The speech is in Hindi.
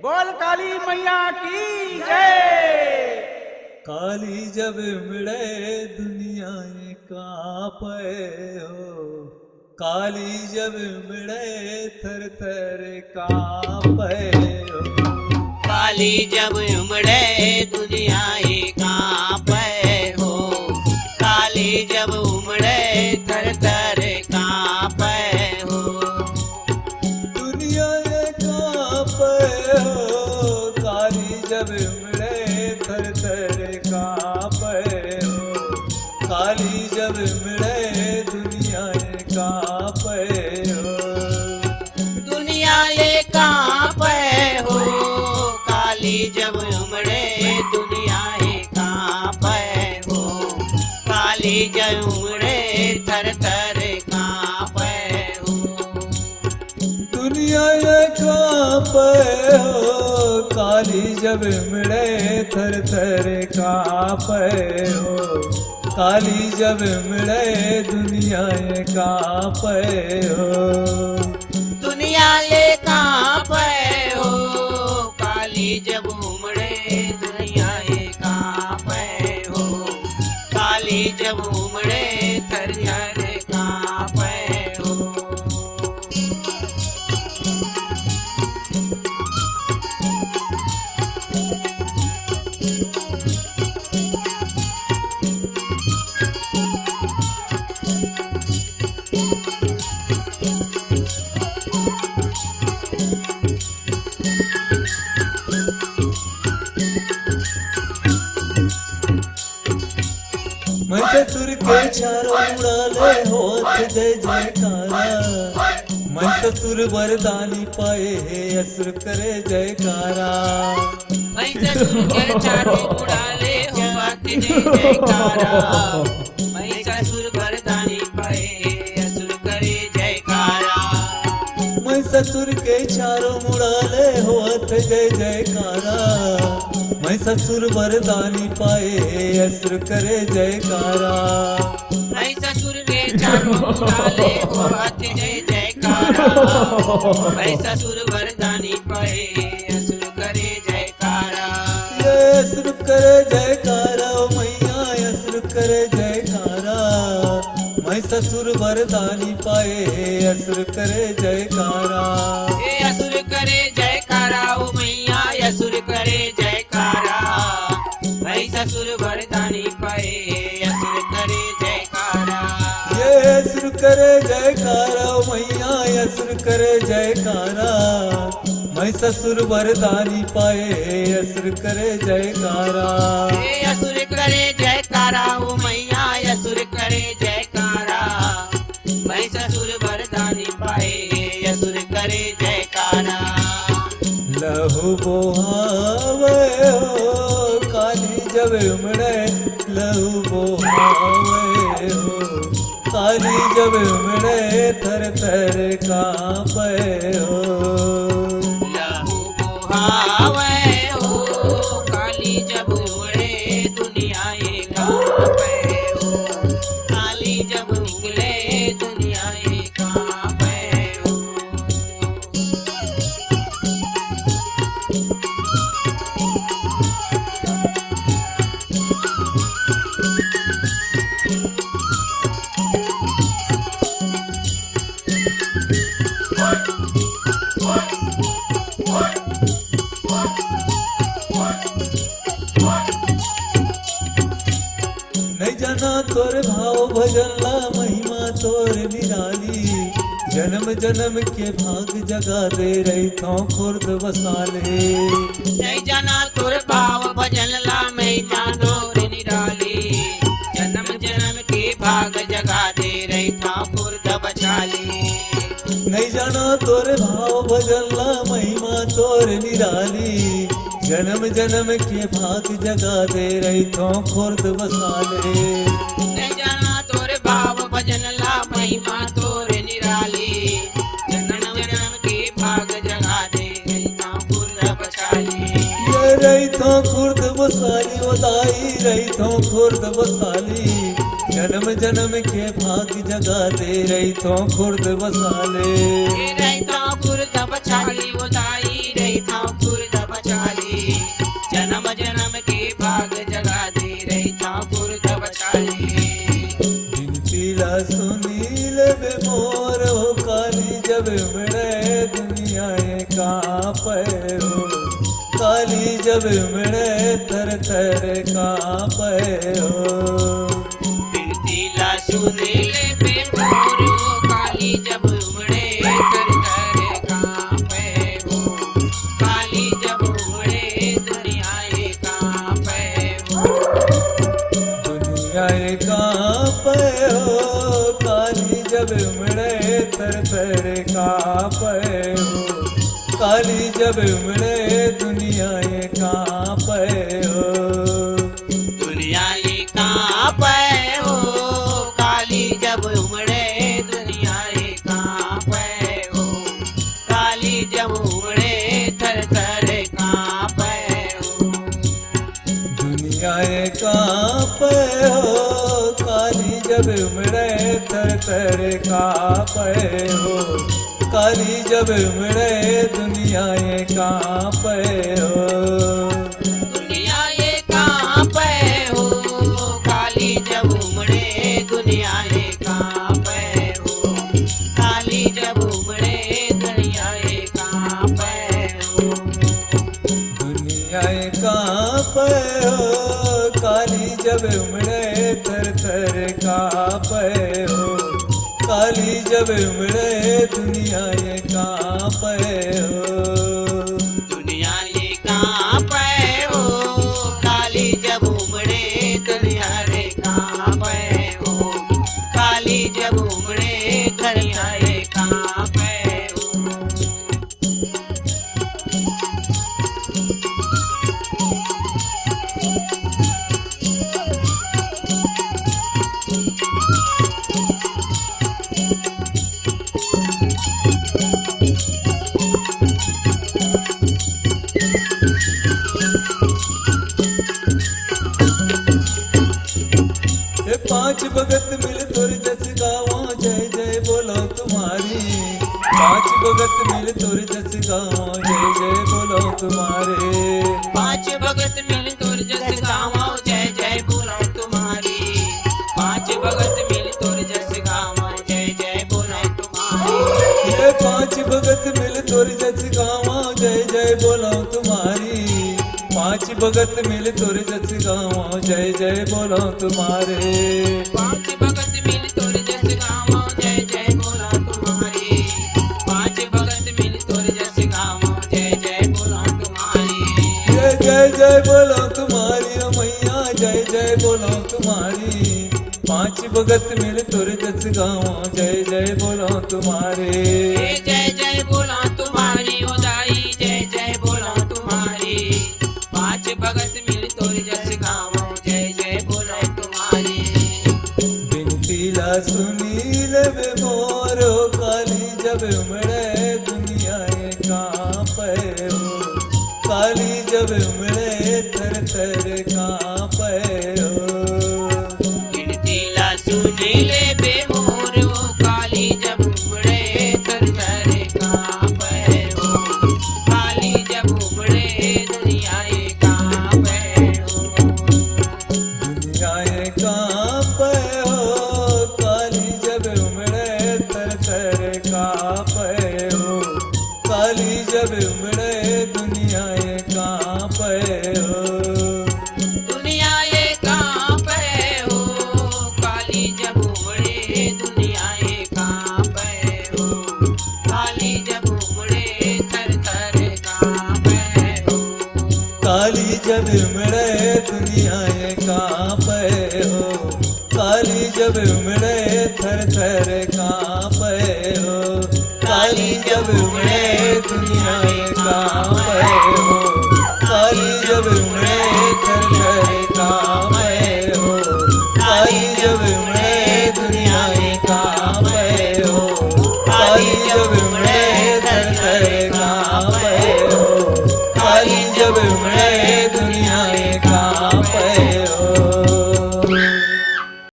बोल काली मैया की जय। काली जब मिले दुनिया कांपे हो, काली जब मिले थर थर कांपे हो। काली जब उमड़े दुनिया कांपे हो, काली जब उमड़े थर थर कांपे हो। दुनिया कांपे हो, काली जब मिले थर थर कांपे हो। काली जब मिले दुनिया कांपे हो। दुनिया ये कांपे हो, काली जब उमड़े दुनिया ये कांपे हो। काली जब उमड़े थर थर कांपे हो। दुनिया ये कांपे हो, काली जब मिले थर थर कांपे हो। काली जब मिले दुनिया ये कांपे हो। दुनिया ये कांपे हो, काली जब उमड़े दुनिया ये कांपे हो। काली जब उमड़े थर थर कांपे हो। मैं ससुर के चारों उड़ाले होत जय जयकारा। मैं ससुर वरदानी पाए है असुर करे जयकारा। मैं ससुर के चारों उड़ाले हो आके जय जयकारा। मैं ससुर वरदानी पाए असुर करे जयकारा। मैं ससुर के चारों उड़ाले होत जय जयकारा। मैं ससुर वरदानी पाए असुर करे जयकारा। मैं ससुर के चारों उड़ाले हो आके जय जयकारा। मैं ससुर वरदानी पाए असुर करे जयकारा। ये असुर करे जयकारा, ओ मैया असुर करे जयकारा। मैं ससुर वरदानी पाए असुर करे जयकारा। ए असुर करे जयकारा, ओ मैया असुर करे जयकारा। मैं ससुर वरदानी पाए असुर करे जयकारा। ये असुर करे जयकारा, ओ मैया असुर करे जयकारा। मैं ससुर वरदानी पाए असुर करे जयकारा। ए असुर करे जयकारा, ओ मैया असुर करे जयकारा। मैं ससुर वरदानी पाए असुर करे जयकारा। लहू बोहावे हो, काली जब उमड़े लहू बोहावे हो। काली जब उमड़े थर थर कांपे हो। लहू बहावे हो, काली जब उमड़े दुनिया ये कांपे हो। काली जब उमड़े दुनिया ये कांपे हो। नहीं जाना तोर भाव भजनला महिमा तोर निराली। जन्म जन्म के भाग जगा दे रही थो खुर्द वसाले। नहीं जाना तुर भाव भजन ला मैं जानो रे निराली। जन्म जन्म के भाग जगा दे रही ठाकुर बचाली। नहीं जाना तोर भाव भजनला महिमा तोर निराली। जन्म जन्म के भाग जगा दे रही थो खुर्द वसाले। नहीं जाना तोरे भाव भजन ला महिमा तोरे निराली। जन्म जन्म के भाग जगा दे ठाकुर बचाली। ये रही थो खुर्द वसाली, उदाई रही थो खुर्द वसाली। जन्म जन्म के भाग जगा दे रही थो खुर्द वसाले। रही ठाकुर बचाली, उदाई रही ठाकुर हो काली जब उमड़े थर थर कांपे हो बिनतीला सुनीले पे मोर वो काली जब उमड़े थर थर कांपे हो काली जब उमड़े दुनियाए कांपे हो दुनियाए कांपे हो काली जब उमड़े थर थर कांपे हो काली जब उमड़े दुनियाए कांपे हो दुनियाए कांपे हो काली जब उमड़े दुनियाए कांपे हो काली जब उमड़े थर थर कांपे हो दुनियाए कांपे हो काली जब उमड़े थर थर कांपे हो काली जब उमड़े दुनियाए कांपे हो दुनियाए कांपे हो काली जब उमड़े दुनियाए कांपे हो काली जब उमड़े दुनियाए कांपे हो दुनियाए कांपे हो काली जब उमड़े थर थर कांपे हो काली जब उमड़े दुनियाए कांपे हो दुनियाए कांपे हो काली जब उमड़े दुनियाए कांपे हो काली जब उमड़े दुनियाए कांपे हो ये पांच भगत मिल तुर जस गावा जय जय बोलो तुम्हारी पांच भगत मिल तुर जस गावा जय जय बोलो तुम्हारे पांच भगत मिल तुर जस गावो जय जय बोलो तुम्हारी पांच भगत मिल तुर जस गावो जय जय बोलो तुम्हारी ये पांच भगत मिल तुर जस गावा जय जय बोलो तुम्हारी पांच भगत मिल तुर जस गावा जय जय बोलो तुम्हारे पांच भगत मिल तुर जस गावो जय जय बोलो तुम्हारी पांच भगत मिल तुर जस गावो जय जय बोलो तुम्हारी जय जय बोलो तुम्हारी ओ मैया जय जय बोलो तुम्हारी पांच भगत मिल तुर जस गावा जय जय बोलो तुम्हारे जय जय बोलो तुम्हारी ओ दाई जय जय बोलो तुम्हारी पांच भगत मिल तुर जस गावो जय जय बोलो तुम्हारी बिनतीला सुनील वे मोरो काली जब उमड़े दुनियाए कांपे हो काली जब उमड़े थर थर कांपे हो गिनतीला सुनीले बेमोर वो काली जब उमड़े थर थर कांपे हो काली जब उमड़े दुनियाए कांपे हो दुनियाए कांपे हो काली जब उमड़े थर थर कांपे हो काली जब उमड़े दुनियाए कांपे हो दुनियाए कांपे हो काली जब उमड़े दुनियाए कांपे हो काली जब उमड़े थर थर कांपे हो काली जब उमड़े दुनियाए कांपे हो काली जब उमड़े थर थर कांपे हो काली जब उमड़े